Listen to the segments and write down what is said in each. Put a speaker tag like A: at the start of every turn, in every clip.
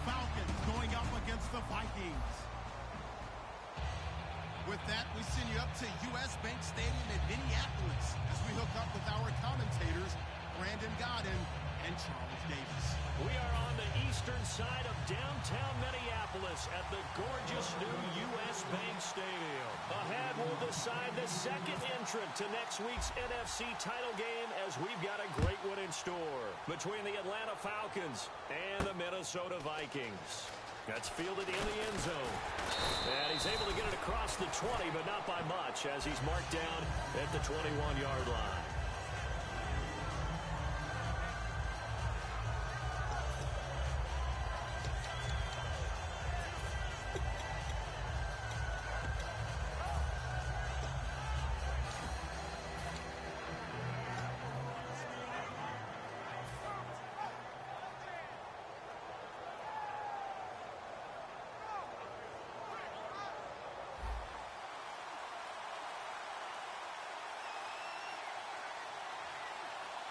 A: Falcons going up against the Vikings. With that, we send you up to U.S. Bank Stadium in Minneapolis as we hook up with our commentators, Brandon Godden and Charles Davis.
B: We are on the eastern side of downtown Minneapolis at the gorgeous new U.S. Bank Stadium. Ahead, we'll decide the second entrant to next week's NFC title game as we've got a great one in store between the Atlanta Falcons and the Minnesota Vikings. That's fielded in the end zone. And he's able to get it across the 20, but not by much as he's marked down at the 21-yard line.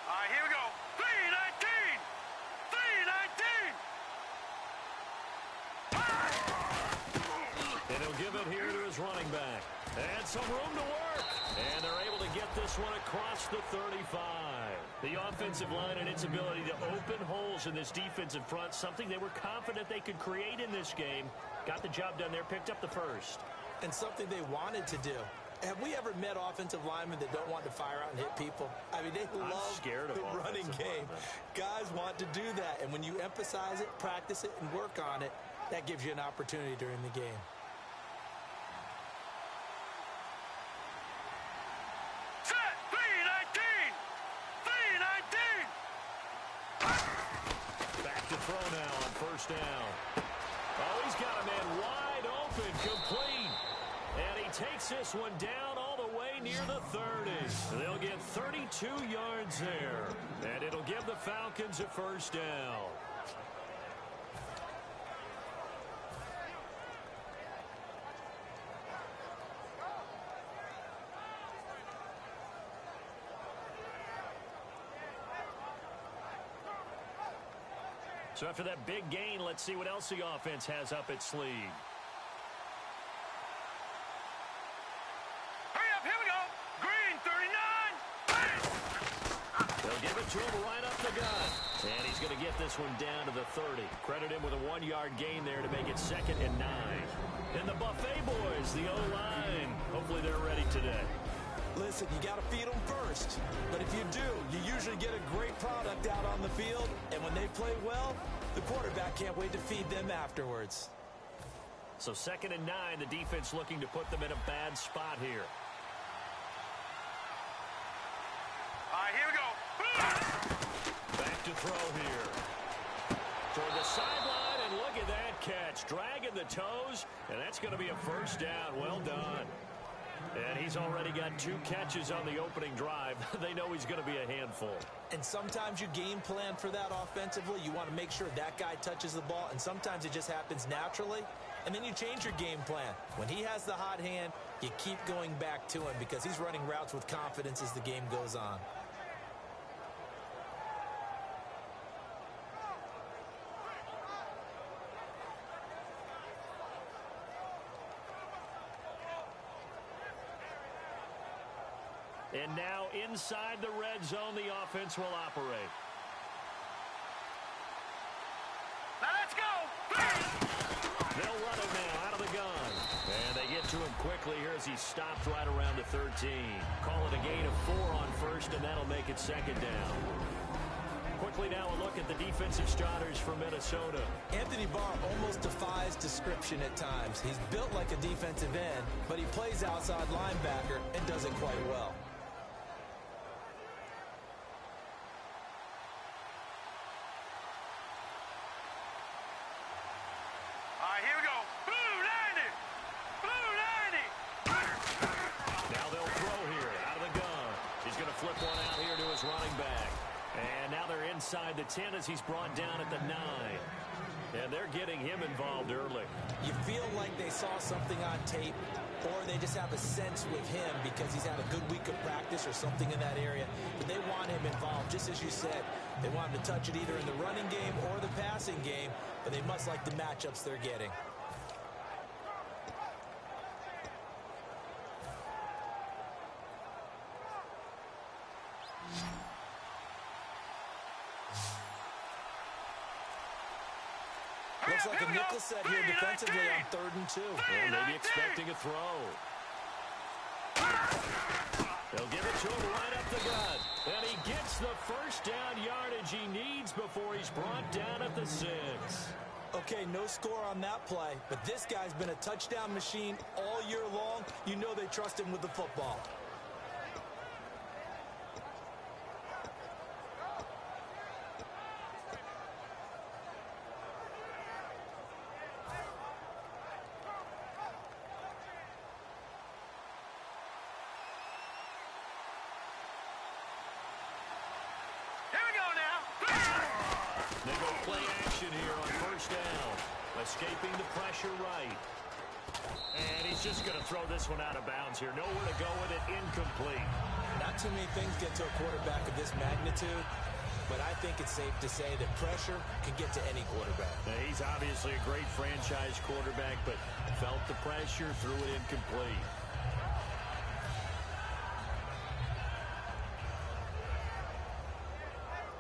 C: All right, here we go. 319! 319!
B: And he'll give it here to his running back. And some room to work. And they're able to get this one across the 35. The offensive line and its ability to open holes in this defensive front, something they were confident they could create in this game. Got the job done there, picked up the first.
D: And something they wanted to do. Have we ever met offensive linemen that don't want to fire out and hit people? I mean, they love the running game. Guys want to do that. And when you emphasize it, practice it, and work on it, that gives you an opportunity during the game.
C: Set! 319! 319!
B: Back to throw now on first down. Oh, he's got a man wide open, complete. And he takes this one down all the way near the 30. They'll get 32 yards there. And it'll give the Falcons a first down. So after that big gain, let's see what else the offense has up its sleeve. To him right up the gut. And he's going to get this one down to the 30. Credit him with a 1-yard gain there to make it 2nd and 9. And the Buffet boys, the O-line. Hopefully they're ready today.
D: Listen, you got to feed them first. But if you do, you usually get a great product out on the field. And when they play well, the quarterback can't wait to feed them afterwards.
B: So 2nd and 9, the defense looking to put them in a bad spot here.
C: All right, here we go.
B: Back to throw here. Toward the sideline, and look at that catch. Dragging the toes, and that's going to be a first down. Well done. And he's already got 2 catches on the opening drive. They know he's going to be a handful.
D: And sometimes you game plan for that offensively. You want to make sure that guy touches the ball, and sometimes it just happens naturally. And then you change your game plan. When he has the hot hand, you keep going back to him because he's running routes with confidence as the game goes on.
B: And now inside the red zone, the offense will operate.
C: Now let's go!
B: They'll run it now out of the gun. And they get to him quickly here as he stopped right around the 13. Call it a gain of 4 on first, and that'll make it 2nd down. Quickly now a look at the defensive starters for Minnesota.
D: Anthony Barr almost defies description at times. He's built like a defensive end, but he plays outside linebacker and does it quite well.
C: All right, here we go. Blue 90! Blue 90!
B: Now they'll throw here out of the gun. He's going to flip one out here to his running back. And now they're inside inside the 10 as he's brought down at the 9. And they're getting him involved early.
D: You feel like they saw something on tape, or they just have a sense with him because he's had a good week of practice or something in that area. But they want him involved, just as you said. They want him to touch it either in the running game or the passing game, but they must like the matchups they're getting. Looks like a nickel set here defensively on 3rd and 2.
B: Well, maybe expecting a throw. They'll give it to him right up the gut. And he gets the first down yardage he needs before he's brought down at the 6.
D: Okay, no score on that play, but this guy's been a touchdown machine all year long. You know they trust him with the football.
B: They go play action here on 1st down. Escaping the pressure right. And he's just going to throw this one out of bounds here. Nowhere to go with it. Incomplete.
D: Not too many things get to a quarterback of this magnitude, but I think it's safe to say that pressure can get to any quarterback.
B: Now, he's obviously a great franchise quarterback, but felt the pressure, threw it incomplete.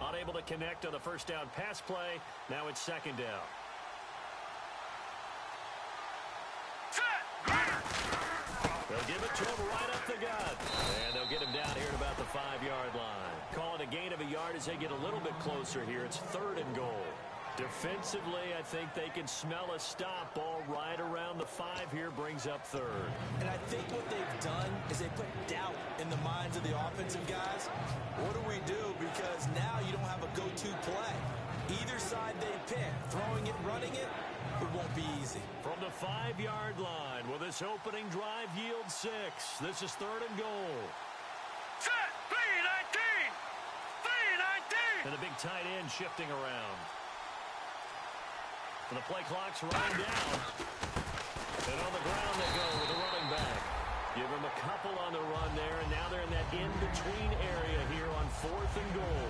B: Unable to connect on the 1st down pass play. Now it's 2nd down. They'll give it to him right up the gut. And they'll get him down here at about the 5-yard line. Call it a gain of a yard as they get a little bit closer here. It's 3rd and goal. Defensively, I think they can smell a stop. Ball right around the 5 here, brings up 3rd.
D: And I think what they've done is they put doubt in the minds of the offensive guys. What do we do? Because now you don't have a go-to play. Either side they pick, throwing it, running it, it won't be easy.
B: From the 5-yard line, will this opening drive yield 6? This is 3rd and goal.
C: Set, 3-19! 3-19!
B: And the big tight end shifting around. And the play clock's running down. And on the ground they go with the running back. Give him a couple on the run there, and now they're in that in-between area here on 4th and goal.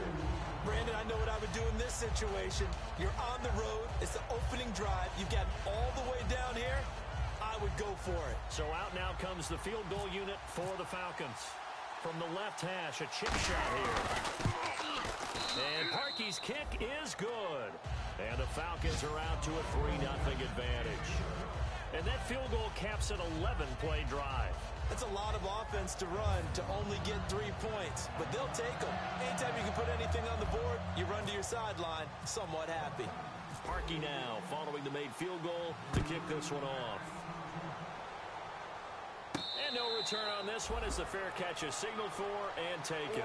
D: Brandon, I know what I would do in this situation. You're on the road. It's the opening drive. You've gotten all the way down here. I would go for it.
B: So out now comes the field goal unit for the Falcons. From the left hash, a chip shot here. And Parkey's kick is good. And the Falcons are out to a 3-0 advantage. And that field goal caps an 11-play drive.
D: That's a lot of offense to run to only get 3 points, but they'll take them. Anytime you can put anything on the board, you run to your sideline, somewhat happy.
B: Parkey now following the made field goal to kick this one off. And no return on this one as the fair catch is signaled for and taken.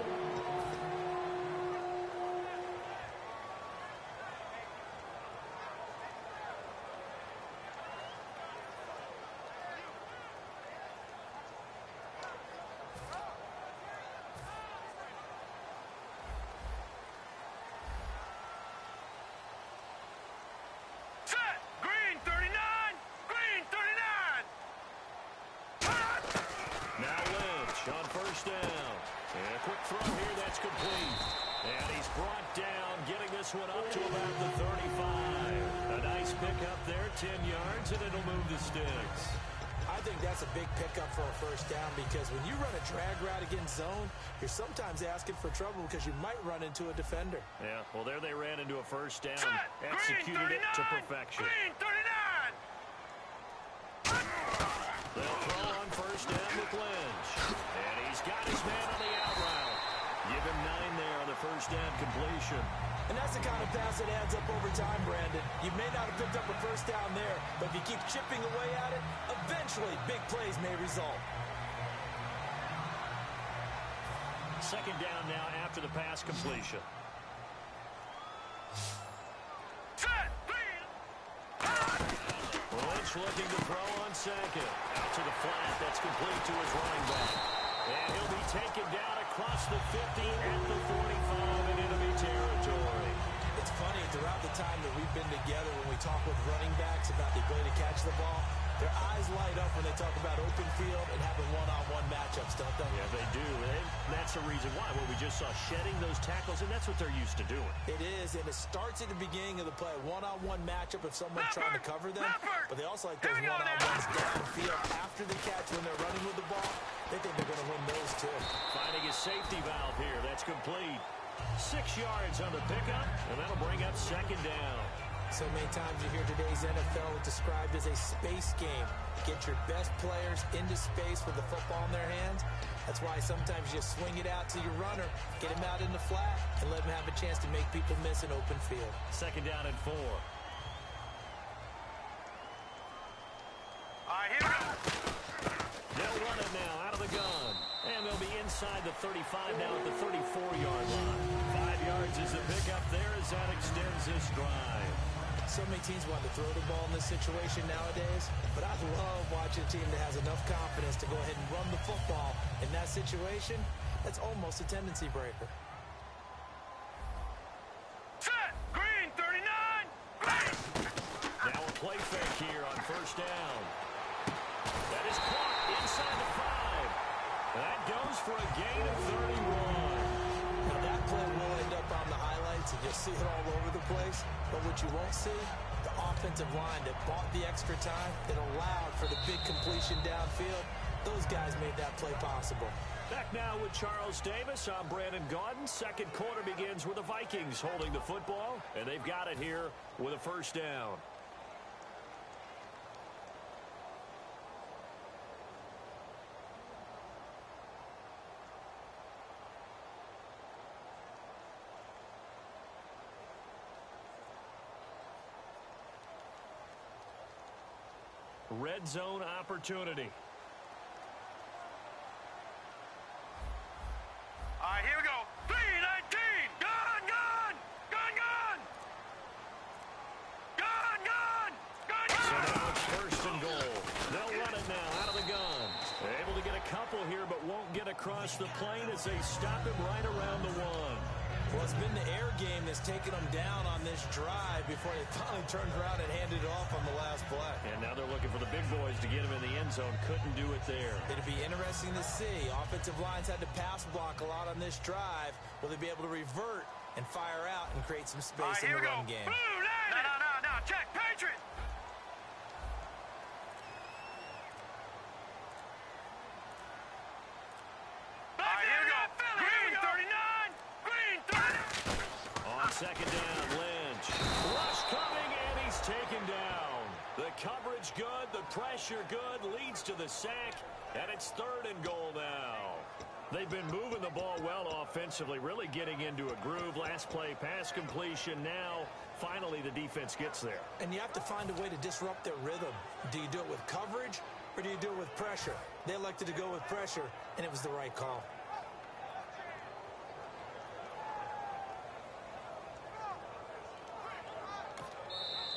B: On 1st down. And a quick throw here, that's complete. And he's brought down, getting this one up to about the 35. A nice pickup there, 10 yards, and it'll move the sticks.
D: I think that's a big pickup for a 1st down because when you run a drag route against zone, you're sometimes asking for trouble because you might run into a defender.
B: Yeah, well, there they ran into a 1st down, executed it to perfection. They'll throw on 1st down with Lynch. And he's got his man on the out route. Give him 9 there on the 1st down completion.
D: And that's the kind of pass that adds up over time, Brandon. You may not have picked up a 1st down there, but if you keep chipping away at it, eventually big plays may result.
B: 2nd down now after the pass completion. Lynch looking to throw on 2nd. Out to the flat. That's complete to his running back. And he'll be taken down across the 50 at the 45 in enemy territory.
D: It's funny, throughout the time that we've been together, when we talk with running backs about the ability to catch the ball, their eyes light up when they talk about open field and having one-on-one matchups, don't they?
B: Yeah, they do. And that's the reason why. Well, we just saw shedding those tackles, and that's what they're used to doing.
D: It is, and it starts at the beginning of the play. One-on-one matchup if someone's trying to cover them. But they also like those one-on-ones downfield after the catch when they're running with the ball. They think they're going to win those, too.
B: Finding a safety valve here. That's complete. 6 yards on the pickup, and that'll bring up second down.
D: So many times you hear today's NFL described as a space game. Get your best players into space with the football in their hands. That's why sometimes you just swing it out to your runner, get him out in the flat, and let him have a chance to make people miss an open field.
B: Second down and 4.
C: All right, here we go.
B: They'll run it now out of the gun. And they'll be inside the 35 now at the 34-yard line. 5 yards is the pickup there as that extends this drive.
D: So many teams want to throw the ball in this situation nowadays, but I love watching a team that has enough confidence to go ahead and run the football in that situation. That's almost a tendency breaker.
C: Set. Green, 39. Green.
B: Now a play fake here on first down. That is caught inside the 5. That goes for a gain of 31.
D: Now that play will end up on the highlights, and you'll see it all over the place. But what you won't see, the offensive line that bought the extra time, that allowed for the big completion downfield, those guys made that play possible.
B: Back now with Charles Davis. I'm Brandon Gaudin. Second quarter begins with the Vikings holding the football, and they've got it here with a first down. Red zone opportunity.
C: All right, here we go. 3-19. Gun, gun. Gun, gun. Gun, gun. Gun, gun.
B: So now it's first and goal. They'll run it now out of the gun. They're able to get a couple here, but won't get across the plane as they stop him right around the 1.
D: Well, it's been the air game that's taken them down on this drive before they finally turned around and handed it off on the last play.
B: And now they're looking for the big boys to get him in the end zone. Couldn't do it there.
D: It'll be interesting to see. Offensive lines had to pass block a lot on this drive. Will they be able to revert and fire out and create some space in the run game?
C: Blue, no. Check. Patriot.
B: Second down, Lynch. Rush coming, and he's taken down. The coverage good, the pressure good, leads to the sack, and it's third and goal now. They've been moving the ball well offensively, really getting into a groove. Last play, pass completion. Now, finally, the defense gets there.
D: And you have to find a way to disrupt their rhythm. Do you do it with coverage, or do you do it with pressure? They elected to go with pressure, and it was the right call.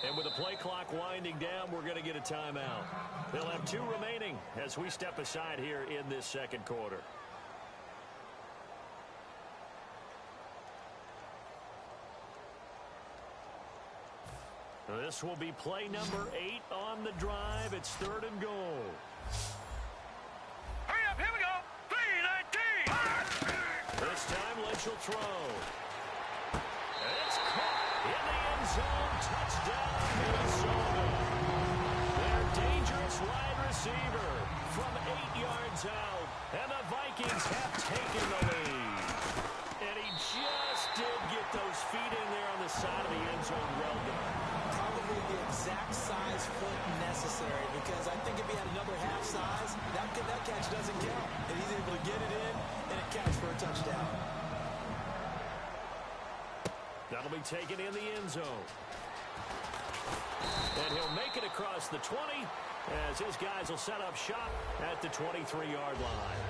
B: And with the play clock winding down, we're going to get a timeout. They'll have 2 remaining as we step aside here in this second quarter. This will be play number 8 on the drive. It's third and goal.
C: Hurry up, here we go. 3-19.
B: This time, Lynch will throw. It's caught in the end zone. Touchdown, Minnesota. Their dangerous wide receiver from 8 yards out. And the Vikings have taken the lead. And he just did get those feet in there on the side of the end zone. Well done.
D: Probably the exact size foot necessary, because I think if he had another half size, that catch doesn't count. And he's able to get it in and a catch for a touchdown.
B: That'll be taken in the end zone. And he'll make it across the 20 as his guys will set up shop at the 23-yard line.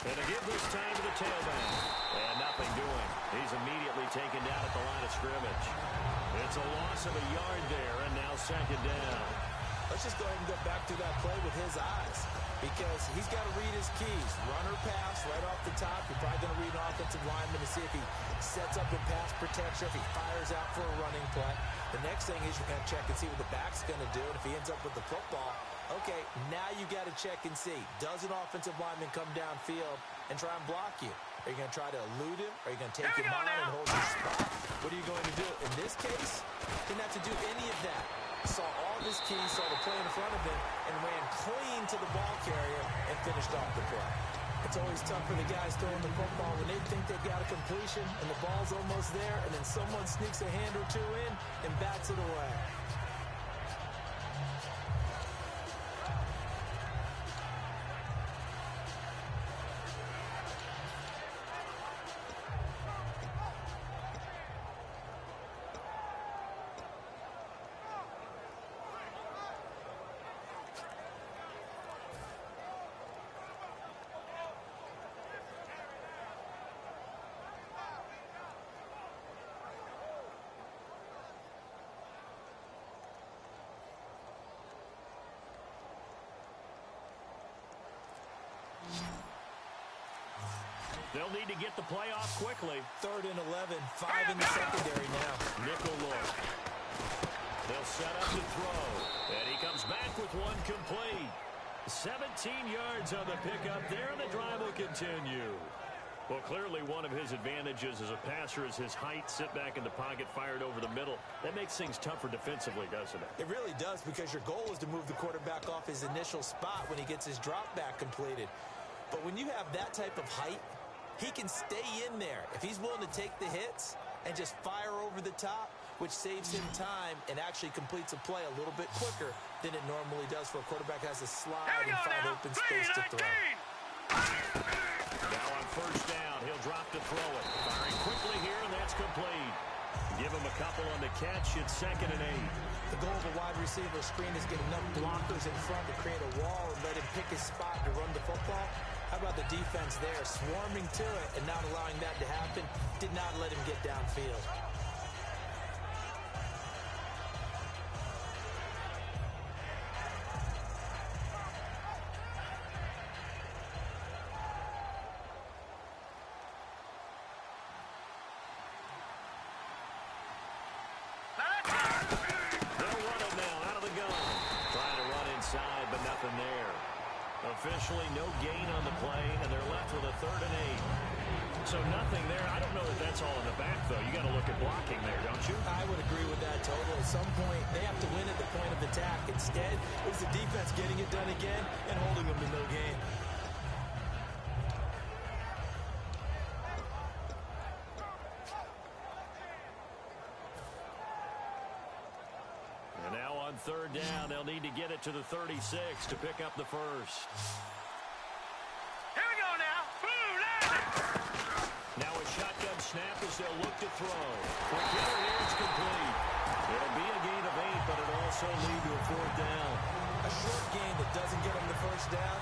B: And to give this time to the tailback. And nothing doing. He's immediately taken down at the line of scrimmage. It's a loss of a yard there, and now second down.
D: Let's just go ahead and go back through that play with his eyes, because he's got to read his keys. Run or pass right off the top. You're probably going to read an offensive lineman to see if he sets up in pass protection, if he fires out for a running play. The next thing is you're going to check and see what the back's going to do, and if he ends up with the football, okay, now you got to check and see. Does an offensive lineman come downfield and try and block you? Are you going to try to elude him? Are you going to take him on and hold your spot? What are you going to do? In this case, didn't have to do any of that. Saw all of his keys, saw the play in front of him, and ran clean to the ball carrier and finished off the play. It's always tough for the guys throwing the football when they think they've got a completion and the ball's almost there, and then someone sneaks a hand or two in and bats it away.
B: They'll need to get the play off quickly.
D: 3rd and 11, 5 in the secondary now.
B: Nickel look. They'll set up to throw. And he comes back with one complete. 17 yards on the pickup there, and the drive will continue. Well, clearly one of his advantages as a passer is his height. Sit back in the pocket, fired over the middle. That makes things tougher defensively, doesn't it?
D: It really does, because your goal is to move the quarterback off his initial spot when he gets his drop back completed. But when you have that type of height, he can stay in there if he's willing to take the hits and just fire over the top, which saves him time and actually completes a play a little bit quicker than it normally does for a quarterback who has to slide and find open space to throw.
B: Now on first down, he'll drop to throw it. Firing quickly here, and that's complete. Give him a couple on the catch. It's 2nd and 8.
D: The goal of a wide receiver screen is get enough blockers in front to create a wall and let him pick his spot to run the football. How about the defense there, swarming to it and not allowing that to happen? Did not let him get downfield.
B: Officially no gain on the play, and they're left with a 3rd and 8. So nothing there. I don't know that that's all in the back, though. You got to look at blocking there, don't you?
D: I would agree with that total. At some point, they have to win at the point of attack. Instead, it was the defense getting it done again and holding them to no gain.
B: And now on 3rd down, they'll need to get it to the 36 to pick up the first.
C: Here we go now.
B: Now a shotgun snap as they'll look to throw. For Killer here, it's complete. It'll be a gain of 8, but it'll also lead to a 4th down.
D: A short gain that doesn't get them the first down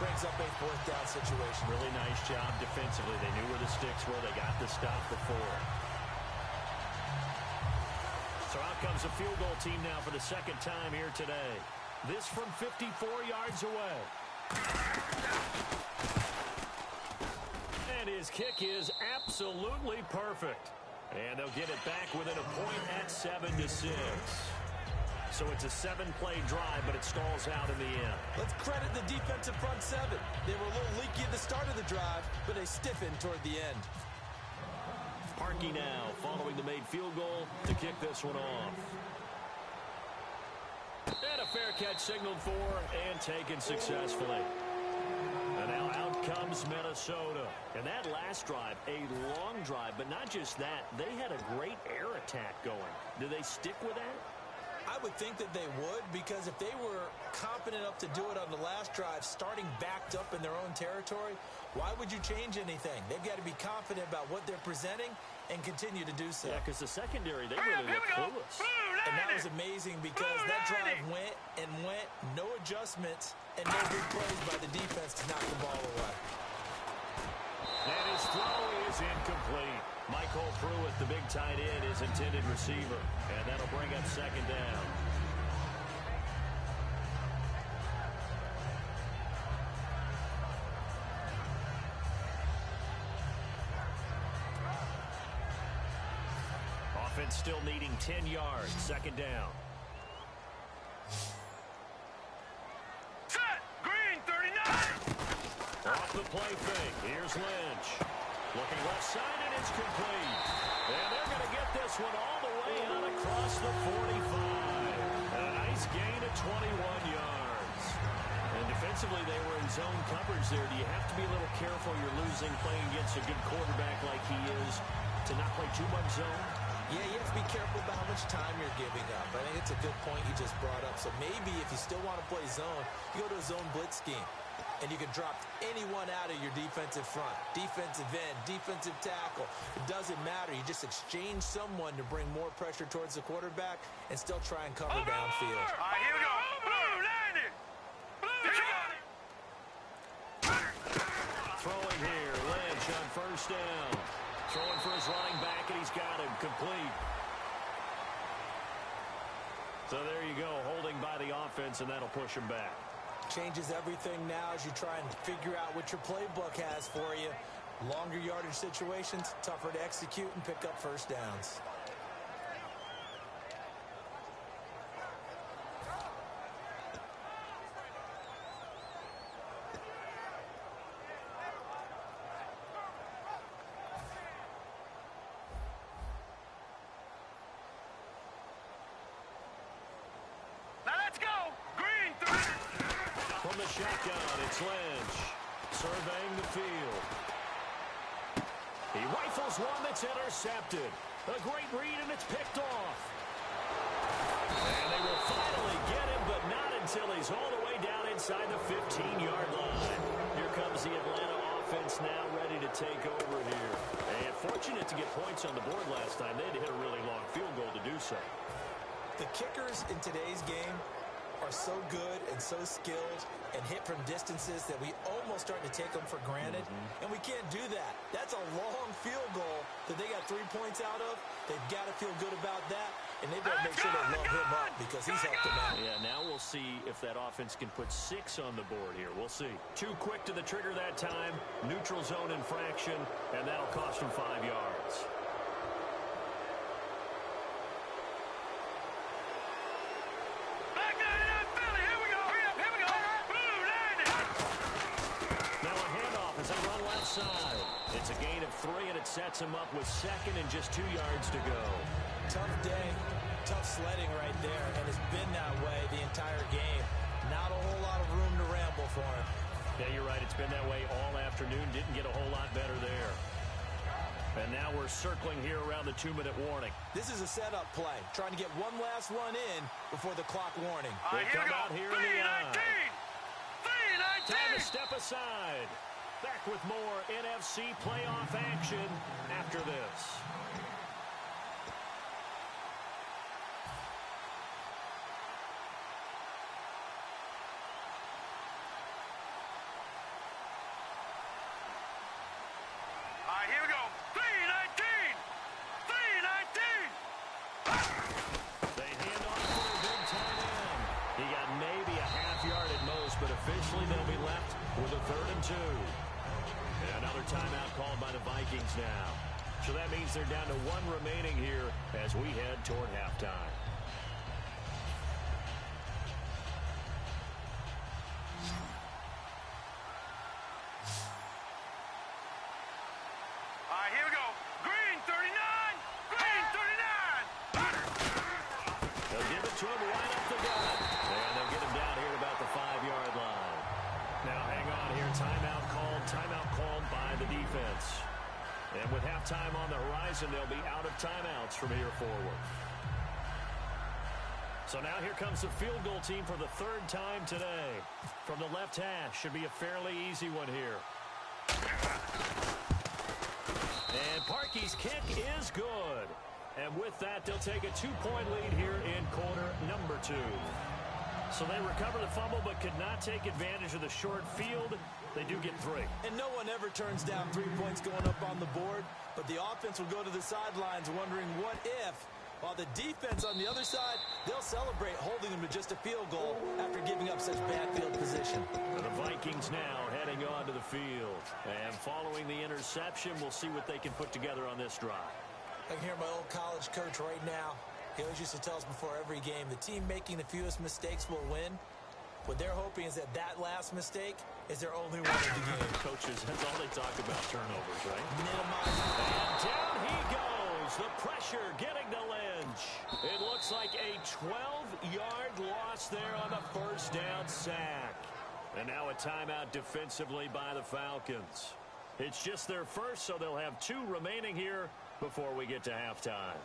D: brings up a 4th down situation.
B: Really nice job defensively. They knew where the sticks were. They got the stop before. So out comes a field goal team now for the 2nd time here today. This from 54 yards away. And his kick is absolutely perfect. And they'll get it back within a point at 7-6. So it's a 7-play drive, but it stalls out in the end.
D: Let's credit the defensive front 7. They were a little leaky at the start of the drive, but they stiffened toward the end.
B: Parkey now following the made field goal to kick this one off. And a fair catch signaled for and taken successfully. And now out comes Minnesota. And that last drive, a long drive, but not just that. They had a great air attack going. Do they stick with that?
D: I would think that they would, because if they were competent enough to do it on the last drive, starting backed up in their own territory, why would you change anything? They've got to be confident about what they're presenting and continue to do so.
B: Yeah, because the secondary, they really look clueless.
D: And that was amazing, because that drive went and went, no adjustments, and no big plays by the defense to knock the ball away.
B: And his throw is incomplete. Michael Pruitt, the big tight end, is intended receiver. And that'll bring up second down. Offense still needing 10 yards. Second down.
C: Set. Green, 39.
B: Off the play fake. Here's Lynch. Looking left side, and it's complete. And they're going to get this one all the way out across the 45. A nice gain of 21 yards. And defensively, they were in zone coverage there. Do you have to be a little careful? You're losing playing against a good quarterback like he is to not play too much zone?
D: Yeah, you have to be careful about how much time you're giving up. I think it's a good point you just brought up. So maybe if you still want to play zone, you go to a zone blitz scheme. And you can drop anyone out of your defensive front. Defensive end, defensive tackle. It doesn't matter. You just exchange someone to bring more pressure towards the quarterback and still try and cover downfield.
C: All right, here we go. Blue, landed. Blue, got it.
B: Throwing here. Lynch on first down. Throwing for his running back, and he's got him complete. So there you go, holding by the offense, and that'll push him back.
D: Changes everything now as you try and figure out what your playbook has for you. Longer yardage situations, tougher to execute and pick up first downs.
B: Shotgun, it's Lynch. Surveying the field. He rifles one that's intercepted. A great read, and it's picked off. And they will finally get him, but not until he's all the way down inside the 15-yard line. Here comes the Atlanta offense now ready to take over here. And fortunate to get points on the board last time. They had to hit a really long field goal to do so.
D: The kickers in today's game are so good and so skilled and hit from distances that we almost start to take them for granted. And we can't do that. That's a long field goal that they got 3 points out of. They've got to feel good about that, and they've got to make sure they love him up because he's helped them out.
B: Yeah, now we'll see if that offense can put 6 on the board here. We'll see. Too quick to the trigger that time. Neutral zone infraction, and that'll cost him 5 yards. It's a gain of 3, and it sets him up with second and just 2 yards to go.
D: Tough day, tough sledding right there, and it's been that way the entire game. Not a whole lot of room to ramble for him.
B: Yeah, you're right. It's been that way all afternoon. Didn't get a whole lot better there. And now we're circling here around the 2-minute warning.
D: This is a setup play, trying to get one last run in before the clock warning.
B: They come out here in the eye.
C: 3-19.
B: Time to step aside. Back with more NFC playoff action after this.
C: All right, here we go. 3-19. 3-19.
B: They hand off for a big tight end. He got maybe a half yard at most, but officially they'll be left with a 3rd and 2. Another timeout called by the Vikings now. So that means they're down to 1 remaining here as we head toward halftime.
C: All right, here we go. Green, 39. Green, 39.
B: They'll give it to him right up the gut. And they'll get him down here at about the 5-yard line. Now hang on here. Timeout called by the defense. And with halftime on the horizon, they'll be out of timeouts from here forward. So now here comes the field goal team for the 3rd time today. From the left hash, should be a fairly easy one here. And Parkey's kick is good. And with that, they'll take a 2-point lead here in quarter number 2. So they recover the fumble but could not take advantage of the short field. They do get 3.
D: And no one ever turns down 3 points going up on the board, but the offense will go to the sidelines wondering what if, while the defense on the other side, they'll celebrate holding them to just a field goal after giving up such bad field position.
B: And the Vikings now heading onto the field. And following the interception, we'll see what they can put together on this drive.
D: I can hear my old college coach right now. He always used to tell us before every game, the team making the fewest mistakes will win. What they're hoping is that last mistake is their only one of the game.
B: Coaches, that's all they talk about, turnovers, right?
D: Minimize.
B: And down he goes. The pressure getting to Lynch. It looks like a 12-yard loss there on the first down sack. And now a timeout defensively by the Falcons. It's just their first, so they'll have 2 remaining here before we get to halftime.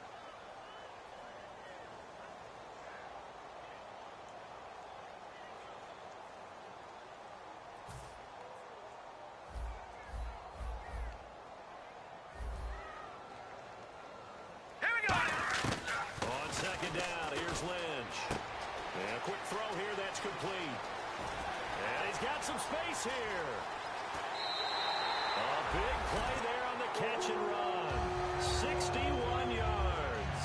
B: On second down, here's Lynch. And a quick throw here, that's complete. And he's got some space here. A big play there on the catch and run. 61 yards.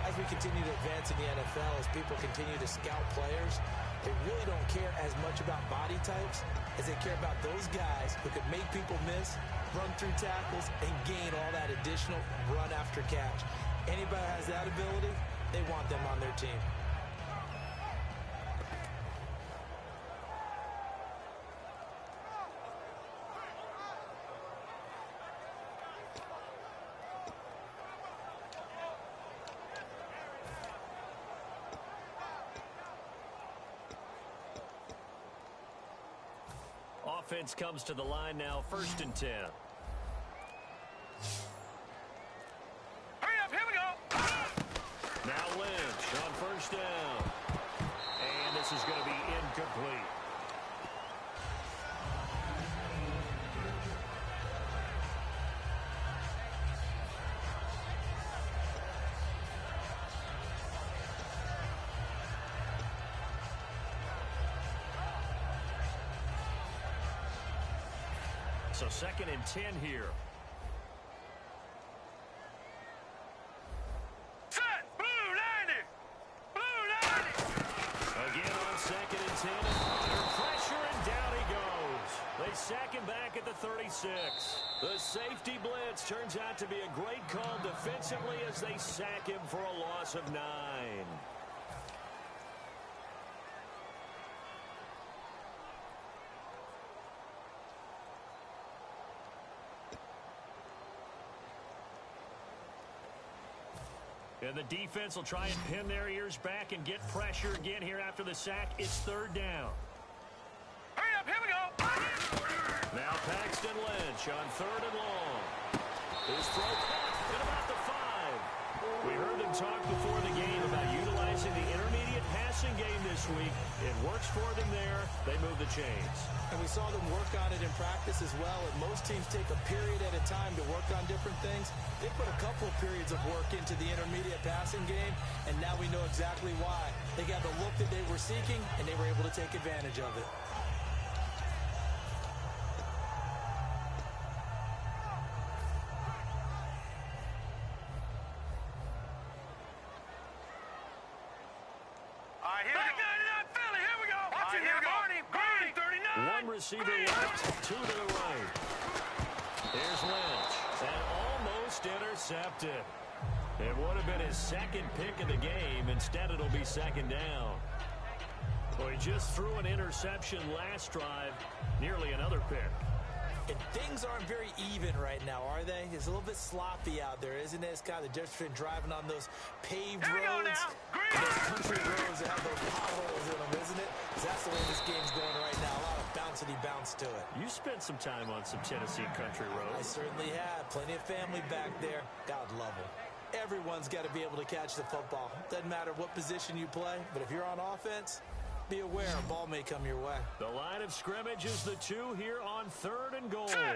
D: As we continue to advance in the NFL, as people continue to scout players, they really don't care as much about body types as they care about those guys who could make people miss, run through tackles, and gain all that additional run after catch. Anybody who has that ability, they want them on their team.
B: Offense comes to the line now, 1st and 10.
C: Hurry up, here we go.
B: Now Lynch on 1st down. And this is going to be incomplete. So 2nd and 10 here.
C: Set. Blue 90. Blue 90.
B: Again on 2nd and 10. Under pressure, and down he goes. They sack him back at the 36. The safety blitz turns out to be a great call defensively as they sack him for a loss of 9. And the defense will try and pin their ears back and get pressure again here after the sack. It's 3rd down.
C: Hurry up, here we go.
B: Now Paxton Lynch on 3rd and long. His throw caught at about the 5. We heard them talk before the game about utilizing the intermediate passing game this week. It works for them there. They move the chains.
D: And we saw them work on it in practice as well. And most teams take a period at a time to work on different things. They put a couple of periods of work into the intermediate passing game, and now we know exactly why. They got the look that they were seeking, and they were able to take advantage of it.
C: All right, here we go. Philly, here we go. Watch it here, Barney, 39.
B: One receiver left, 2 to the right. Here's Lynch, and almost intercepted. It would have been his 2nd pick of the game. Instead, it'll be 2nd down. Well, he just threw an interception last drive, nearly another pick.
D: And things aren't very even right now, are they? It's a little bit sloppy out there, isn't it? It's kind of the difference between driving on those paved roads and those country roads that have those potholes in them, isn't it? 'Cause that's the way this game's going right now. A lot of bouncy bounce to it.
B: You spent some time on some Tennessee country
D: I
B: roads.
D: certainly have. Plenty of family back there. God love them. Everyone's got to be able to catch the football. Doesn't matter what position you play, but if you're on offense, be aware a ball may come your way.
B: The line of scrimmage is the 2 here on 3rd and goal.
C: 3rd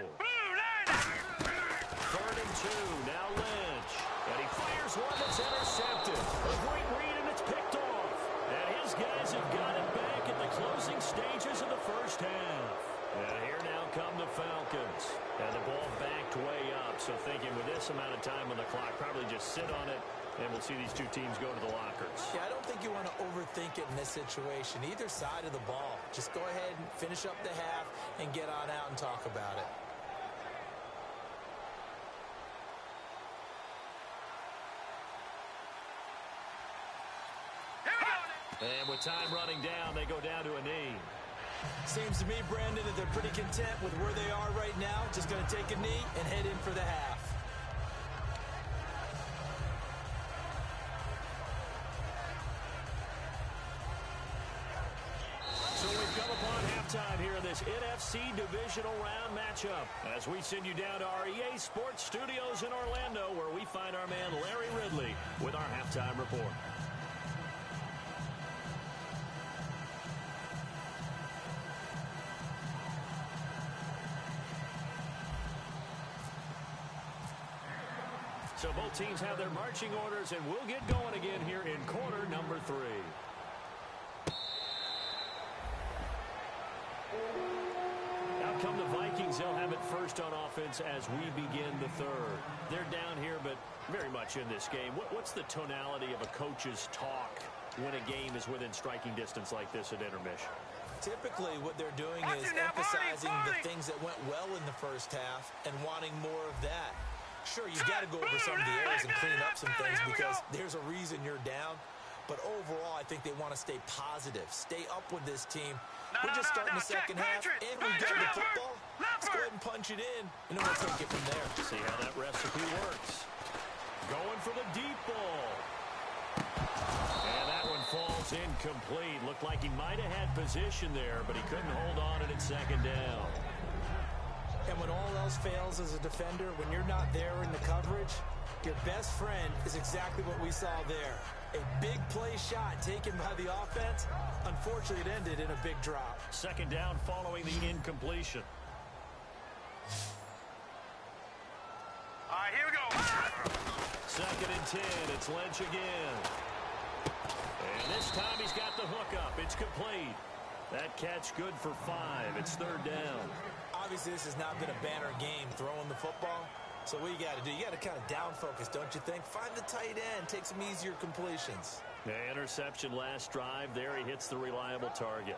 B: and 2. Now Lynch. And he fires one that's intercepted. A great read, and it's picked off. And these guys have got it back at the closing stages of the first half. And here now come the Falcons. And the ball backed way up. So thinking with this amount of time on the clock, probably just sit on it, and we'll see these two teams go to the lockers.
D: Yeah, I don't think you want to overthink it in this situation. Either side of the ball. Just go ahead and finish up the half and get on out and talk about it.
B: And with time running down, they go down to a knee.
D: Seems to me, Brandon, that they're pretty content with where they are right now. Just going to take a knee and head in for the half.
B: So we've come upon halftime here in this NFC Divisional Round matchup as we send you down to our EA Sports Studios in Orlando, where we find our man Larry Ridley with our halftime report. So both teams have their marching orders, and we'll get going again here in quarter number 3. Out come the Vikings. They'll have it first on offense as we begin the third. They're down here, but very much in this game. What's the tonality of a coach's talk when a game is within striking distance like this at intermission?
D: Typically, what they're doing is emphasizing the things that went well in the first half and wanting more of that. Sure, you've got to go over some of the errors and clean up some things because there's a reason you're down. But overall, I think they want to stay positive, stay up with this team. We're just starting the second half, and we've got the football. Let's go ahead and punch it in, and then we'll take it from there.
B: See how that recipe works. Going for the deep ball. And that one falls incomplete. Looked like he might have had position there, but he couldn't hold on it at second down.
D: And when all else fails as a defender, when you're not there in the coverage, your best friend is exactly what we saw there. A big play shot taken by the offense. Unfortunately, it ended in a big drop.
B: Second down following the incompletion.
C: All right, here we go.
B: Second and 10. It's Lynch again. And this time he's got the hook up. It's complete. That catch good for 5. It's third down.
D: Obviously, this has not been a banner game throwing the football. So what you got to do, you got to kind of down focus, don't you think? Find the tight end, take some easier completions.
B: The interception last drive. There he hits the reliable target.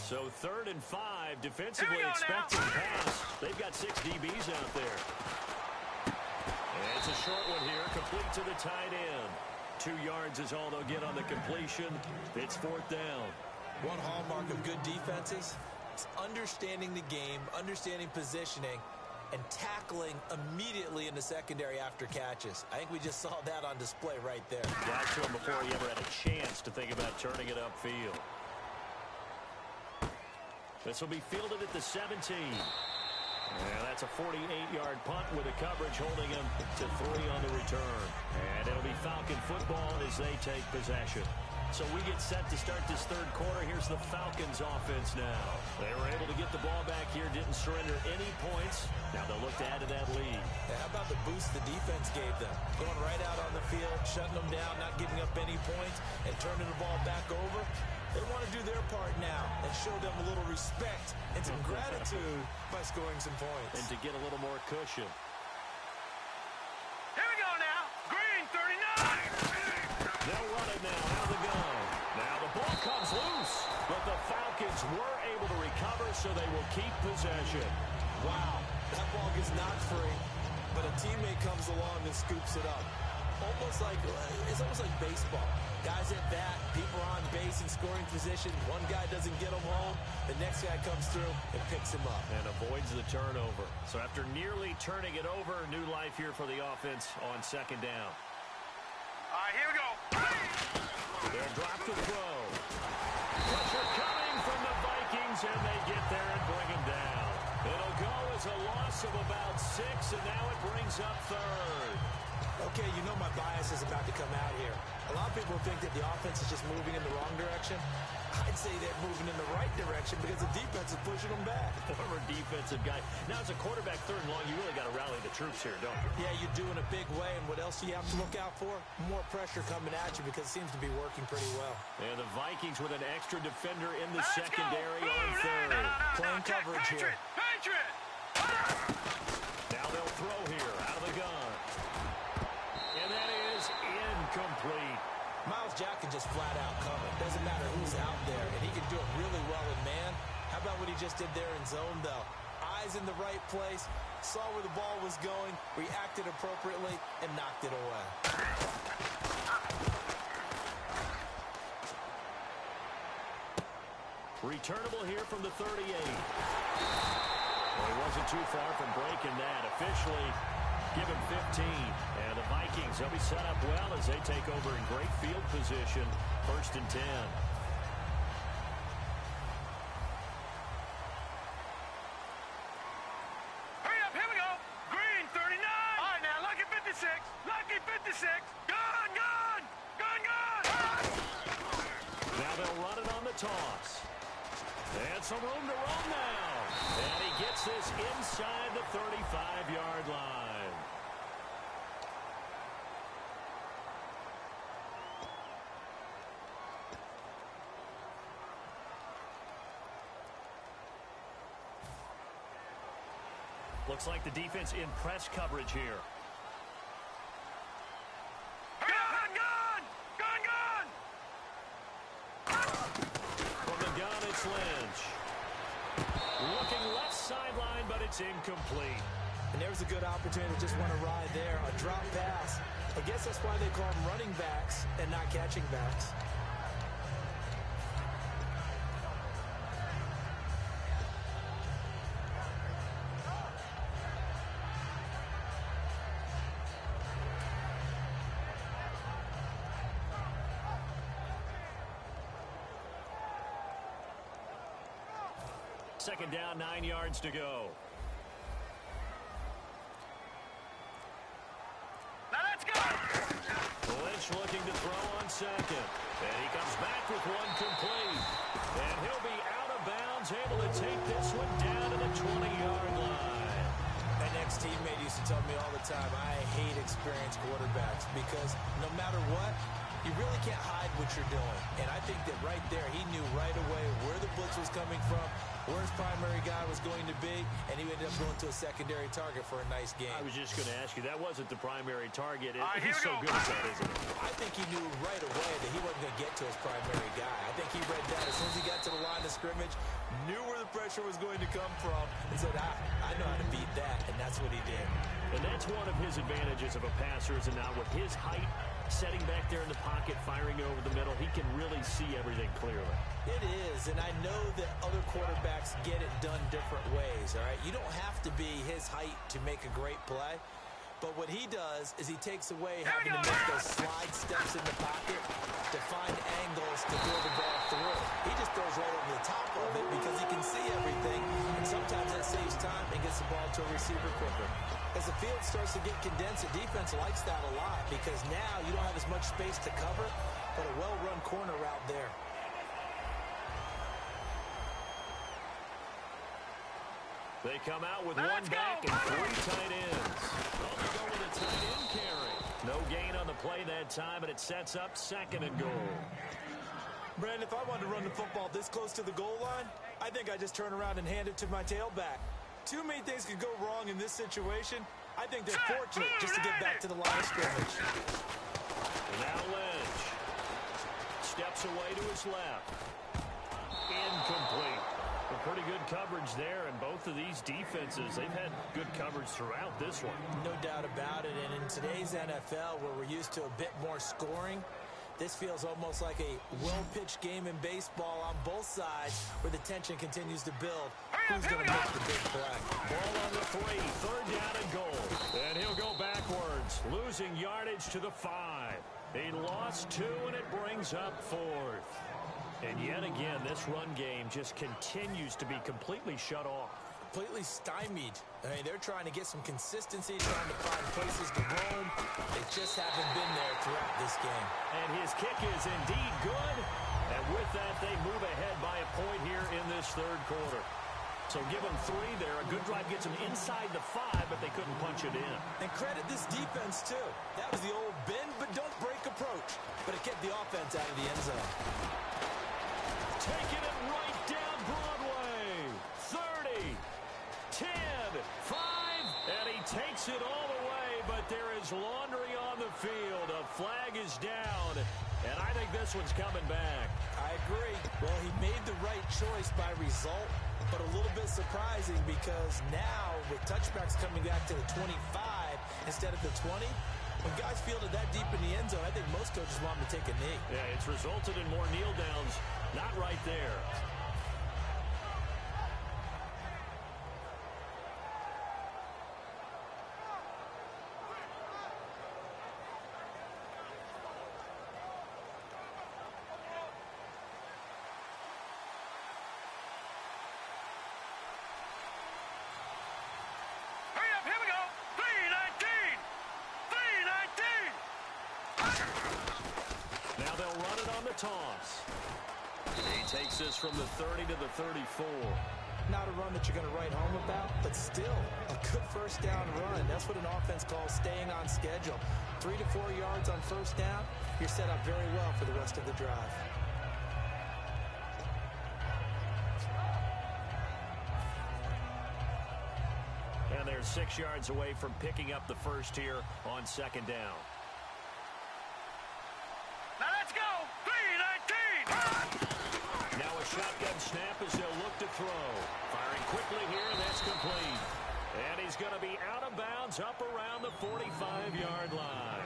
B: So third and 5, defensively expecting pass. They've got 6 DBs out there. And it's a short one here, complete to the tight end. 2 yards is all they'll get on the completion. It's fourth down.
D: One hallmark of good defenses is understanding the game, understanding positioning, and tackling immediately in the secondary after catches. I think we just saw that on display right there.
B: Got to him before he ever had a chance to think about turning it upfield. This will be fielded at the 17. And that's a 48-yard punt with a coverage holding him to 3 on the return. And it'll be Falcon football as they take possession. So we get set to start this third quarter. Here's the Falcons offense now. They were able to get the ball back here, didn't surrender any points. Now they'll look to add to that lead.
D: Yeah, how about the boost the defense gave them? Going right out on the field, shutting them down, not giving up any points, and turning the ball back over. They want to do their part now and show them a little respect and some gratitude by scoring some points.
B: And to get a little more cushion.
C: Here we go now. Green, 39.
B: They'll run it now out of the gun. Now the ball comes loose, but the Falcons were able to recover, so they will keep possession.
D: Wow, that ball gets knocked free, but a teammate comes along and scoops it up. It's almost like baseball. Guys at bat, people are on base in scoring position. One guy doesn't get him home. The next guy comes through and picks him up.
B: And avoids the turnover. So after nearly turning it over, new life here for the offense on second down.
C: All right, here we go.
B: They'll drop the throw. Pressure coming from the Vikings, and they get there and bring him down. It'll go was a loss of about 6, and now it brings up third.
D: Okay, you know my bias is about to come out here. A lot of people think that the offense is just moving in the wrong direction. I'd say they're moving in the right direction because the defense is pushing them back.
B: Former defensive guy. Now, as a quarterback, third and long, you really got to rally the troops here, don't you?
D: Yeah, you do in a big way. And what else do you have to look out for? More pressure coming at you because it seems to be working pretty well.
B: And the Vikings with an extra defender in the secondary on third.
D: Playing coverage here.
C: Patriot!
B: Now they'll throw here out of the gun. And that is incomplete.
D: Miles Jack can just flat out cover. Doesn't matter who's out there, and he can do it really well in man. How about what he just did there in zone, though? Eyes in the right place, saw where the ball was going, reacted appropriately, and knocked it away.
B: Returnable here from the 38. Well, he wasn't too far from breaking that. Officially, give him 15. And the Vikings, they'll be set up well as they take over in great field position. 1st and 10.
C: Hurry up, here we go. Green, 39. All right, now, lucky 56. Lucky 56. Gun, gun. Gun, gun.
B: Now they'll run it on the toss. And some room to run now. And he gets this inside the 35-yard line. Looks like the defense in press coverage here.
C: Gun, gun. Gun, gun.
B: From the gun, it's Lynch. Looking left sideline, but it's incomplete.
D: And there's a good opportunity to just want to ride there. A drop pass. I guess that's why they call them running backs and not catching backs.
B: Second down, 9 yards to go.
C: Now let's go.
B: Lynch looking to throw on second. And he comes back with one complete. And he'll be out of bounds, able to take this one down to the 20-yard line.
D: An ex-teammate used to tell me all the time, I hate experienced quarterbacks because no matter what, you really can't hide what you're doing. And I think that right there, he knew right away where the blitz was coming from, where his primary guy was going to be, and he ended up going to a secondary target for a nice game.
B: I was just going to ask you, that wasn't the primary target.
C: Here
B: He's
C: we
B: so
C: go.
B: good at that, isn't he?
D: I think he knew right away that he wasn't going to get to his primary guy. I think he read that as soon as he got to the line of scrimmage, knew where the pressure was going to come from, and said, I know how to beat that, and that's what he did.
B: And that's one of his advantages of a passer, is now with his height, setting back there in the pocket, firing it over the middle, he can really see everything clearly.
D: It is, and I know that other quarterbacks get it done different ways, all right? You don't have to be his height to make a great play, but what he does is he takes away having to make those slide steps in the pocket to find angles to throw the ball through. He just throws right over the top of it because he can see everything, and sometimes that saves time and gets the ball to a receiver quicker. As the field starts to get condensed, the defense likes that a lot because now you don't have as much space to cover, but a well-run corner route there.
B: They come out with one back and 3 tight ends. Well, they go with a tight end carry. No gain on the play that time, and it sets up 2nd and goal.
D: Brandon, if I wanted to run the football this close to the goal line, I think I just turn around and hand it to my tailback. Too many things could go wrong in this situation. I think they're fortunate just to get back to the line of scrimmage.
B: Now Lynch steps away to his left. Incomplete. A pretty good coverage there, and both of these defenses, they've had good coverage throughout this one.
D: No doubt about it, and in today's NFL, where we're used to a bit more scoring, this feels almost like a well-pitched game in baseball on both sides where the tension continues to build. Who's going to make the big play?
B: Ball on the 3, 3rd down and goal. And he'll go backwards, losing yardage to the 5. He lost 2, and it brings up 4th. And yet again, this run game just continues to be completely shut off.
D: completely stymied. I mean, they're trying to get some consistency, trying to find places to roam. They just haven't been there throughout this game.
B: And his kick is indeed good. And with that, they move ahead by a point here in this third quarter. So give them 3 there. A good drive gets them inside the 5, but they couldn't punch it in.
D: And credit this defense, too. That was the old bend but don't break approach. But it kept the offense out of the end zone.
B: Taking it right down Broadway. 30, 10, 5, and he takes it all the way, but there is laundry on the field. A flag is down, and I think this one's coming back.
D: I agree. Well, he made the right choice by result, but a little bit surprising because now with touchbacks coming back to the 25 instead of the 20, when guys fielded that deep in the end zone, I think most coaches want them to take a knee.
B: Yeah, it's resulted in more kneel downs. Not right there. Toss. He takes this from the 30 to the 34.
D: Not a run that you're going to write home about, but still a good first down run. That's what an offense calls staying on schedule. 3 to 4 yards on first down, you're set up very well for the rest of the drive.
B: And they're 6 yards away from picking up the first here on second down. Shotgun snap as they'll look to throw. Firing quickly here, and that's complete. And he's going to be out of bounds up around the 45-yard line.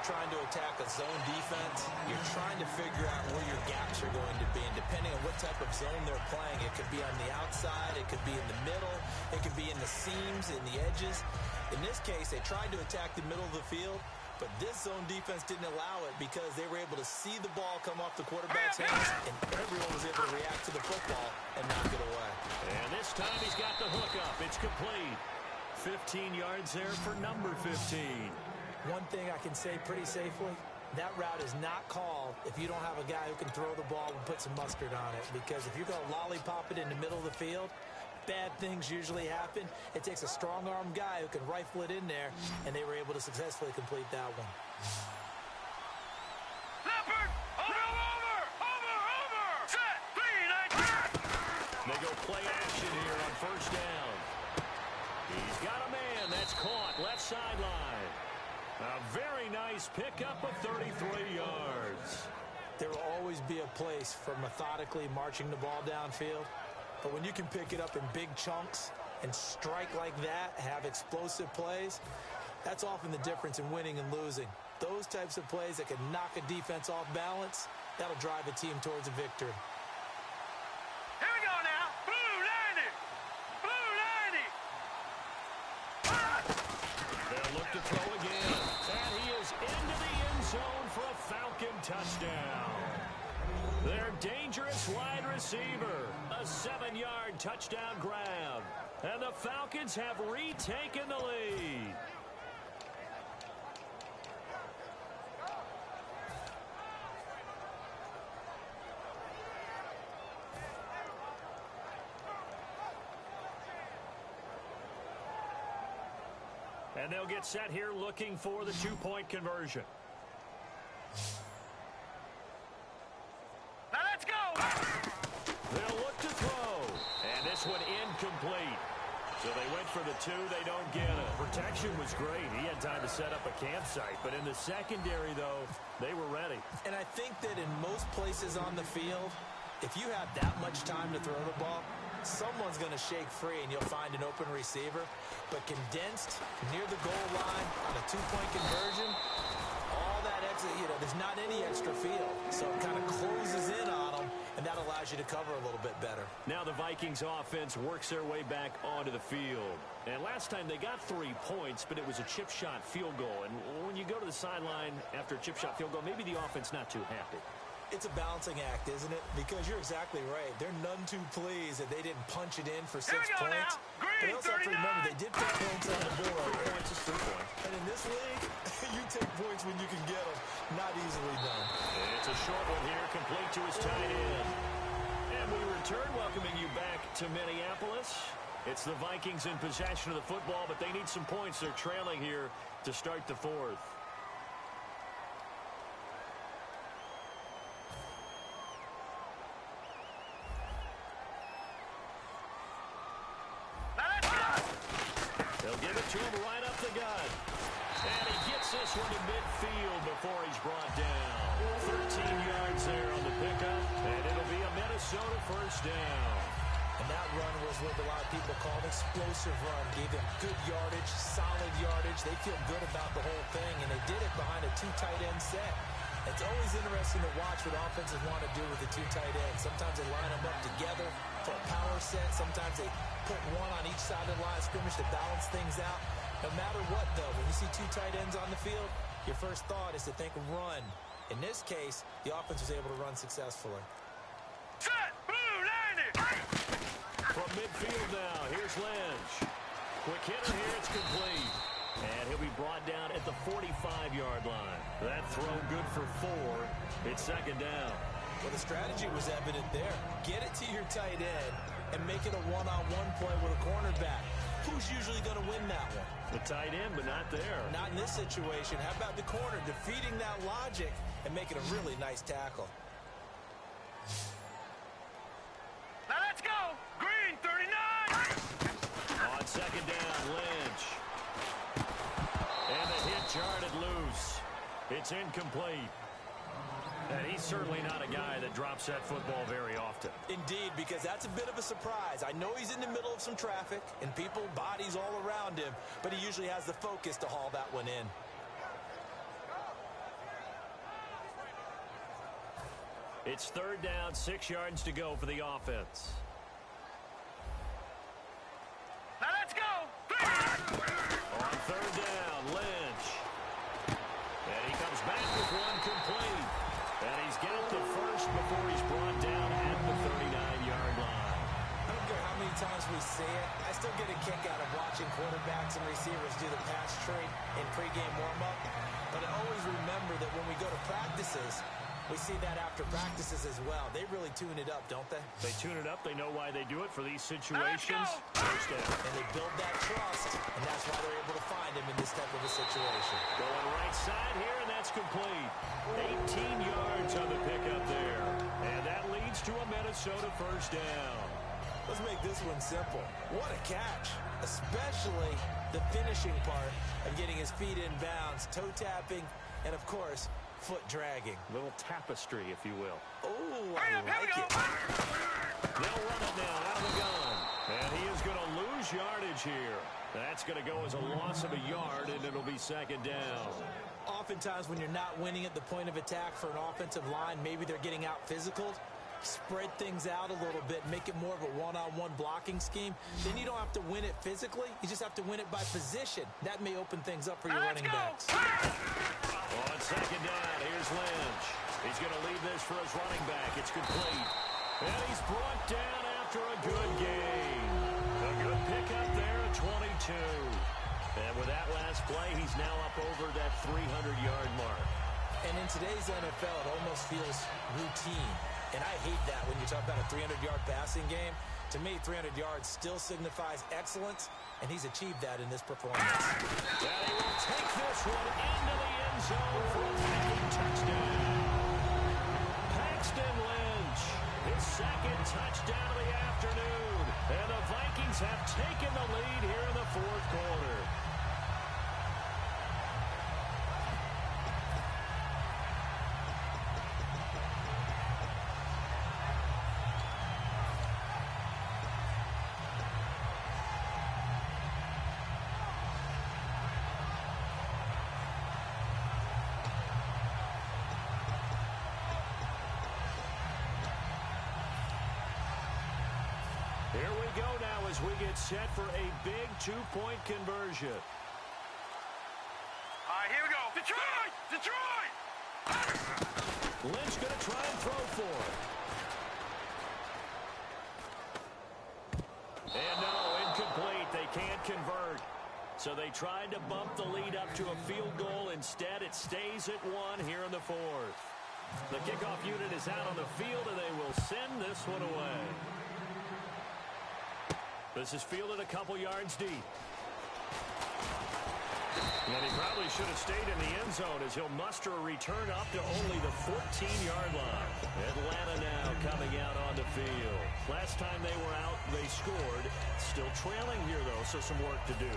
D: Trying to attack a zone defense, you're trying to figure out where your gaps are going to be, and depending on what type of zone they're playing, it could be on the outside, it could be in the middle, it could be in the seams, in the edges. In this case, they tried to attack the middle of the field, but this zone defense didn't allow it because they were able to see the ball come off the quarterback's hands, and everyone was able to react to the football and knock it away.
B: And this time he's got the hook up. It's complete. 15 yards there for number 15.
D: One thing I can say pretty safely, that route is not called if you don't have a guy who can throw the ball and put some mustard on it. Because if you're going to lollipop it in the middle of the field, bad things usually happen. It takes a strong-armed guy who can rifle it in there, and they were able to successfully complete that one.
C: Leopard! Over! Set! 3, 9,
B: They go play action here on first down. He's got a man. That's caught. Left sideline. A very nice pickup of 33 yards.
D: There will always be a place for methodically marching the ball downfield. But when you can pick it up in big chunks and strike like that, have explosive plays, that's often the difference in winning and losing. Those types of plays that can knock a defense off balance, that'll drive a team towards a victory.
C: Here we go now. Blue 90.
B: They'll look to throw again. And he is into the end zone for a Falcon touchdown. Their dangerous wide receiver. A 7-yard touchdown grab. And the Falcons have retaken the lead. And they'll get set here looking for the two-point conversion.
C: Now let's go!
B: They'll look to throw. And this one incomplete. So they went for the 2. They don't get it. Protection was great. He had time to set up a campsite. But in the secondary, though, they were ready.
D: And I think that in most places on the field, if you have that much time to throw the ball, someone's going to shake free and you'll find an open receiver. But condensed near the goal line on a two-point conversion, all that extra, there's not any extra field. So it kind of closes in on them, and that allows you to cover a little bit better.
B: Now the Vikings offense works their way back onto the field. And last time they got 3 points, but it was a chip shot field goal. And when you go to the sideline after a chip shot field goal, maybe the offense not too happy.
D: It's a balancing act, isn't it? Because you're exactly right. They're none too pleased that they didn't punch it in for 6 points. But also have to remember, they did put points on the board.
B: 3 points is 3 points.
D: And in this league, you take points when you can get them. Not easily done.
B: It's a short one here, complete to his tight end. And we return, welcoming you back to Minneapolis. It's the Vikings in possession of the football, but they need some points. They're trailing here to start the fourth. They'll give it to him right up the gut. And he gets this one to midfield before he's brought down. 13 yards there on the pickup, and it'll be a Minnesota first down.
D: And that run was what a lot of people call an explosive run. Gave them good yardage, solid yardage. They feel good about the whole thing, and they did it behind a 2 tight end set. It's always interesting to watch what offenses want to do with the 2 tight ends. Sometimes they line them up together for a power set. Sometimes they put one on each side of the line of scrimmage to balance things out. No matter what, though, when you see 2 tight ends on the field, your first thought is to think run. In this case, the offense was able to run successfully.
C: Set! Blue, landed!
B: From midfield now, here's Lynch. Quick hitter here, it's complete. And he'll be brought down at the 45-yard line. That throw good for 4. It's second down.
D: Well, the strategy was evident there. Get it to your tight end and make it a one-on-one play with a cornerback. Who's usually going to win that one?
B: The tight end, but not there.
D: Not in this situation. How about the corner defeating that logic and making a really nice tackle?
C: Now let's go! Green, 39!
B: On second down, Lynch. And the hit jarred it loose. It's incomplete. And he's certainly not a guy that drops that football very often.
D: Indeed, because that's a bit of a surprise. I know he's in the middle of some traffic and people, bodies all around him, but he usually has the focus to haul that one in.
B: It's third down, 6 yards to go for the offense.
C: Now let's go!
B: On third down, Lynch. And he comes back with one complete. And he's got the first before he's brought down at the 39-yard line.
D: I don't care how many times we say it, I still get a kick out of watching quarterbacks and receivers do the pass trade in pregame warm-up. But I always remember that when we go to practices, we see that after practices as well. They really tune it up, don't they?
B: They tune it up. They know why they do it for these situations. First down.
D: And they build that trust, and that's why they're able to find him in this type of a situation.
B: Going right side here, and that's complete. 18 yards on the pickup there. And that leads to a Minnesota first down.
D: Let's make this one simple. What a catch, especially the finishing part of getting his feet in bounds, toe tapping, and of course, foot dragging.
B: Little tapestry, if you will.
D: Oh, I like it.
B: They'll run it now out of the gun. And he is going to lose yardage here. That's going to go as a loss of a yard, and it'll be second down.
D: Oftentimes when you're not winning at the point of attack for an offensive line, maybe they're getting out physical. Spread things out a little bit, make it more of a one-on-one blocking scheme. Then you don't have to win it physically. You just have to win it by position. That may open things up for your running backs.
B: On second down, here's Lynch. He's going to leave this for his running back. It's complete. And he's brought down after a good gain. A good pickup there at 22. And with that last play, he's now up over that 300-yard mark.
D: And in today's NFL, it almost feels routine. And I hate that when you talk about a 300-yard passing game. To me, 300 yards still signifies excellence, and he's achieved that in this performance.
B: And he will take this one into the end zone for a Viking touchdown. Paxton Lynch, his second touchdown of the afternoon. And the Vikings have taken the lead here in the fourth quarter. Here we go now as we get set for a big two-point conversion.
C: All right, here we go. Detroit! Detroit!
B: Lynch going to try and throw for it. And no, incomplete. They can't convert. So they tried to bump the lead up to a field goal. Instead, it stays at 1 here in the fourth. The kickoff unit is out on the field, and they will send this one away. This is fielded a couple yards deep. And he probably should have stayed in the end zone as he'll muster a return up to only the 14-yard line. Atlanta now coming out on the field. Last time they were out, they scored. Still trailing here, though, so some work to do.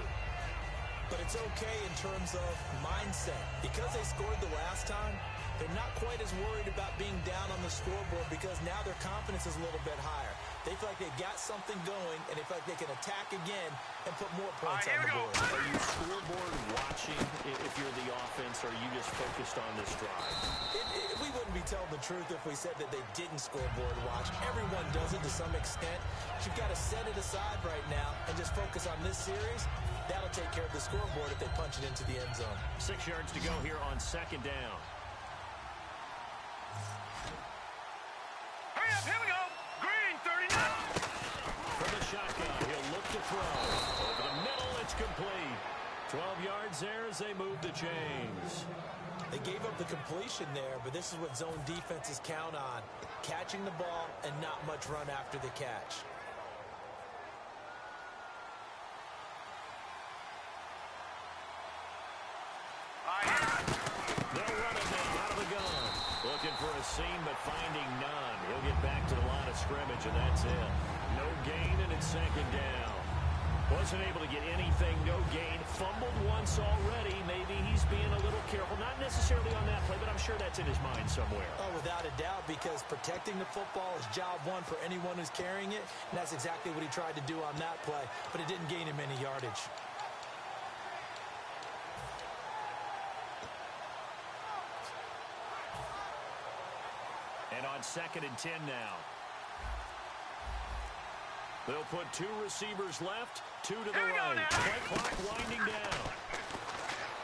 D: But it's okay in terms of mindset. Because they scored the last time, they're not quite as worried about being down on the scoreboard because now their confidence is a little bit higher. They feel like they've got something going, and they feel like they can attack again and put more points on the board.
B: Are you scoreboard watching if you're the offense, or are you just focused on this drive?
D: We wouldn't be telling the truth if we said that they didn't scoreboard watch. Everyone does it to some extent. But you've got to set it aside right now and just focus on this series. That'll take care of the scoreboard if they punch it into the end zone.
B: 6 yards to go here on second down.
C: Hurry up, here we go. Green, 39.
B: From the shotgun, he'll look to throw. Over the middle, it's complete. 12 yards there as they move the chains.
D: They gave up the completion there, but this is what zone defenses count on. Catching the ball and not much run after the catch.
B: They'll run it now out of the gun. Looking for a seam, but finding none. He'll get back to the line of scrimmage, and that's it. No gain, and it's second down. Wasn't able to get anything, no gain. Fumbled once already. Maybe he's being a little careful. Not necessarily on that play, but I'm sure that's in his mind somewhere.
D: Oh, without a doubt, because protecting the football is job one for anyone who's carrying it, and that's exactly what he tried to do on that play, but it didn't gain him any yardage.
B: And on 2nd and 10 now. They'll put 2 receivers left, 2 to the right. Play clock winding down.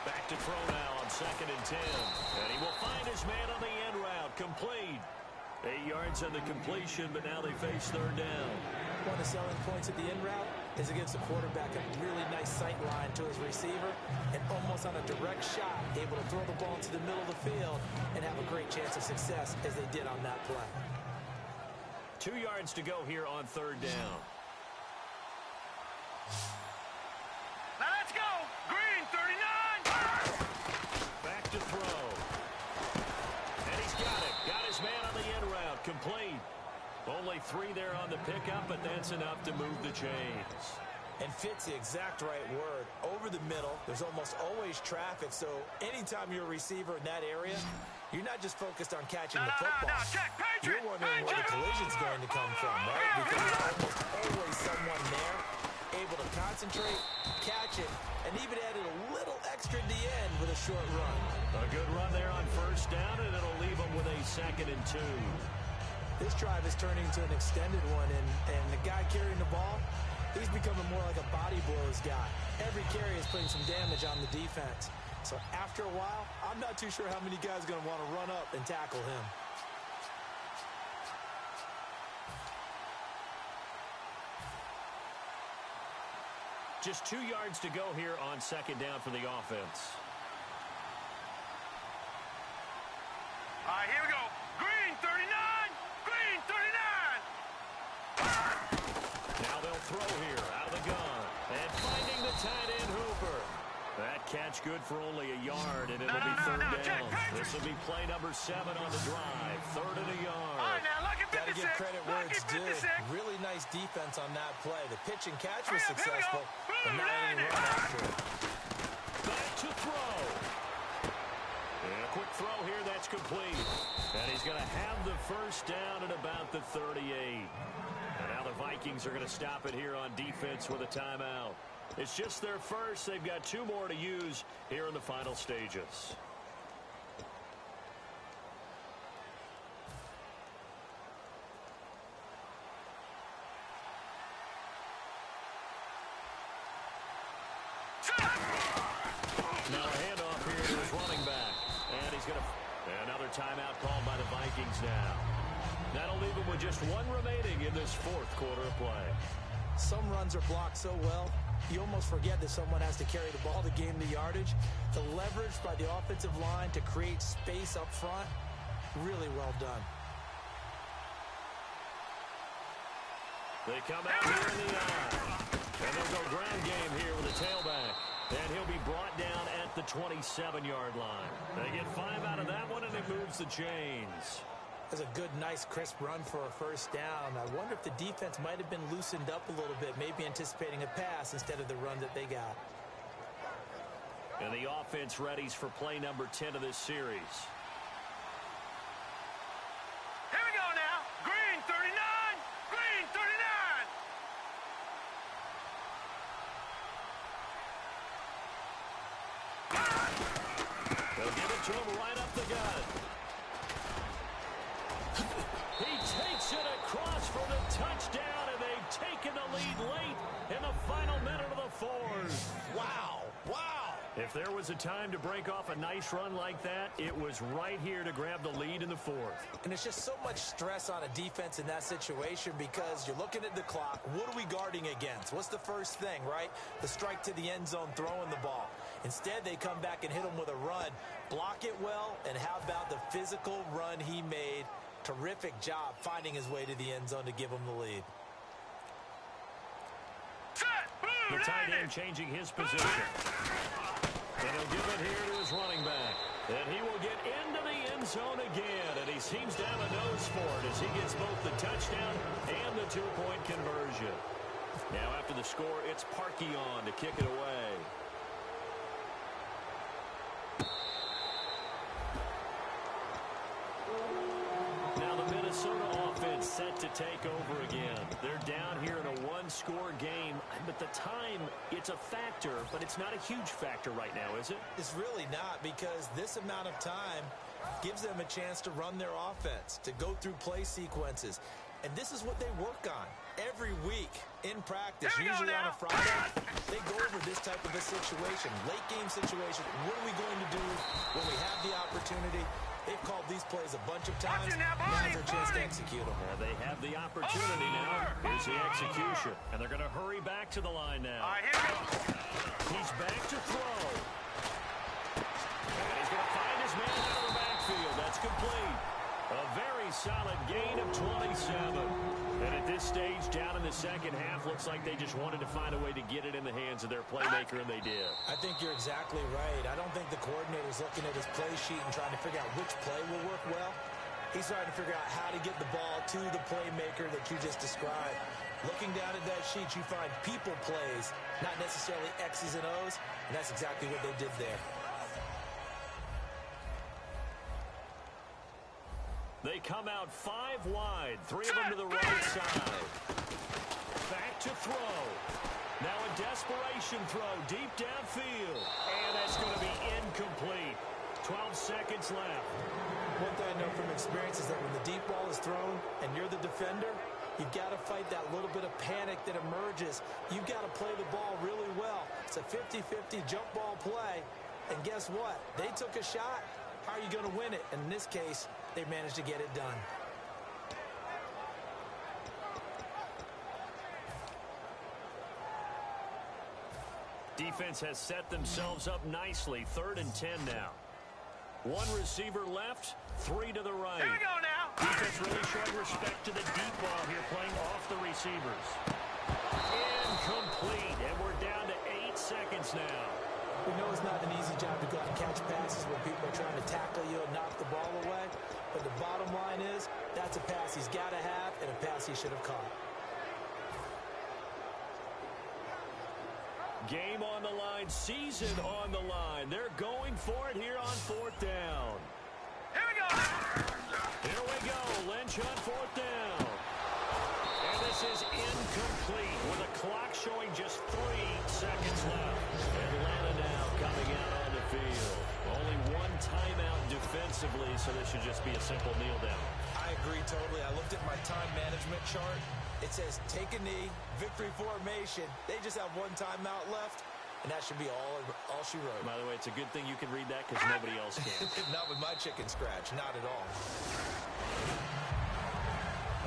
B: Back to throw now on 2nd and 10. And he will find his man on the end route. Complete. 8 yards on the completion, but now they face third down.
D: One of the selling points at the end route is against the quarterback, a really nice sight line to his receiver, and almost on a direct shot, able to throw the ball into the middle of the field and have a great chance of success as they did on that play.
B: 2 yards to go here on third down.
C: Now let's go. Green, 39.
B: Back to throw. And he's got it. Got his man on the end route. Complete. Only 3 there on the pickup, but that's enough to move the chains.
D: And fits the exact right word. Over the middle, there's almost always traffic, so anytime you're a receiver in that area, you're not just focused on catching the football. You're wondering where the collision's going to come from, right? Because there's almost always someone there able to concentrate, catch it, and even added a little extra at the end with a short run.
B: A good run there on first down, and it'll leave them with a 2nd and 2.
D: This drive is turning into an extended one, and the guy carrying the ball, he's becoming more like a body blows guy. Every carry is putting some damage on the defense. So after a while, I'm not too sure how many guys are going to want to run up and tackle him.
B: Just 2 yards to go here on second down for the offense.
C: All right, here we go. Green, 39. Green, 39.
B: Now they'll throw here out of the gun. And finding the tight end Hooper. That catch good for only a yard, and it'll be third down. This will be play number 7 on the drive. 3rd and a yard.
C: All right, now look at 56.
D: Got to give credit where it's due. Really nice defense on that play. The pitch and catch was successful, but not any run after it.
B: Back to throw. And a quick throw here, that's complete. And he's going to have the first down at about the 38. And now the Vikings are going to stop it here on defense with a timeout. It's just their first. They've got 2 more to use here in the final stages. Now a handoff here to his running back. And he's going to... Another timeout called by the Vikings now. That'll leave him with just one remaining in this fourth quarter of play.
D: Some runs are blocked so well, you almost forget that someone has to carry the ball to gain the yardage. The leverage by the offensive line to create space up front, really well done.
B: They come out here in the eye. And they'll go ground game here with a tailback. And he'll be brought down at the 27-yard line. They get 5 out of that one, and it moves the chains.
D: That's a good, nice, crisp run for a first down. I wonder if the defense might have been loosened up a little bit, maybe anticipating a pass instead of the run that they got.
B: And the offense readies for play number 10 of this series.
C: Here we go now. Green 39. Green 39.
B: They'll give it to him right up the gut. He takes it across for the touchdown, and they've taken the lead late in the final minute of the fourth.
D: Wow, wow.
B: If there was a time to break off a nice run like that, it was right here to grab the lead in the fourth.
D: And it's just so much stress on a defense in that situation because you're looking at the clock. What are we guarding against? What's the first thing, right? The strike to the end zone, throwing the ball. Instead, they come back and hit him with a run. Block it well, and how about the physical run he made? Terrific job finding his way to the end zone to give him the lead.
B: The tight end changing his position. And he'll give it here to his running back. And he will get into the end zone again. And he seems to have a nose for it as he gets both the touchdown and the two-point conversion. Now after the score, it's Parkey on to kick it away. Now the Minnesota offense set to take over again. They're down here in a one-score game, but the time, it's a factor, but it's not a huge factor right now, is it?
D: It's really not, because this amount of time gives them a chance to run their offense, to go through play sequences. And this is what they work on every week in practice, usually on a Friday. They go over this type of a situation, late game situation. What are we going to do when we have the opportunity? They've called these plays a bunch of times. Now's their chance to execute them.
B: Well, they have the opportunity now. Here's the execution. And they're going to hurry back to the line now.
C: All right, here we go.
B: He's back to throw. And he's going to find his man out of the backfield. That's complete. A very solid gain of 27. And at this stage, down in the second half, looks like they just wanted to find a way to get it in the hands of their playmaker, and they did.
D: I think you're exactly right. I don't think the coordinator's looking at his play sheet and trying to figure out which play will work well. He's trying to figure out how to get the ball to the playmaker that you just described. Looking down at that sheet, you find people plays, not necessarily X's and O's, and that's exactly what they did there.
B: They come out 5 wide, 3 of them to the right side. Back to throw. Now a desperation throw deep downfield. And that's going to be incomplete. 12 seconds left.
D: One thing I know from experience is that when the deep ball is thrown and you're the defender, you've got to fight that little bit of panic that emerges. You've got to play the ball really well. It's a 50-50 jump ball play. And guess what? They took a shot. How are you going to win it? And in this case, they managed to get it done.
B: Defense has set themselves up nicely. 3rd and 10 now. 1 receiver left, 3 to the right.
C: Here we go now.
B: Defense really showing respect to the deep ball here, playing off the receivers. Incomplete, and we're down to 8 seconds now.
D: We know it's not an easy job to go out and catch passes when people are trying to tackle you and knock the ball away. But the bottom line is, that's a pass he's got to have and a pass he should have caught.
B: Game on the line, season on the line. They're going for it here on 4th down.
C: Here we go.
B: Here we go. Lynch on 4th down. And this is incomplete with the clock showing just 3 seconds left. Atlanta now coming out on the field. Only 1 timeout defensively, so this should just be a simple kneel down.
D: I agree totally. I looked at my time management chart. It says take a knee, victory formation. They just have 1 timeout left. and that should be all she wrote.
B: By the way, it's a good thing you can read that because nobody else can.
D: Not with my chicken scratch, not at all.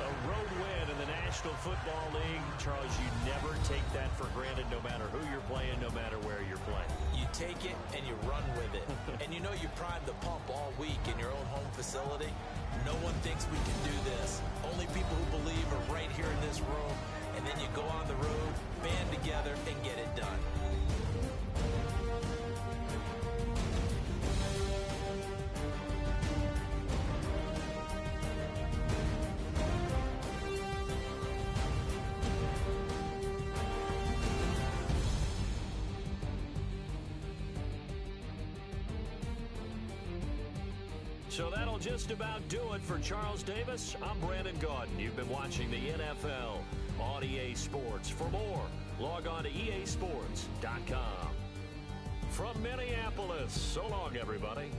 B: A road win in the National Football League. Charles, you never take that for granted no matter who you're playing, no matter where you're playing.
D: You take it and you run with it. And you know you primed the pump all week in your own home facility. No one thinks we can do this. Only people who believe are right here in this room. And then you go on the road, band together, and get it done.
B: So that'll just about do it for Charles Davis. I'm Brandon Gaudin. You've been watching the NFL on EA Sports. For more, log on to easports.com. From Minneapolis, so long, everybody.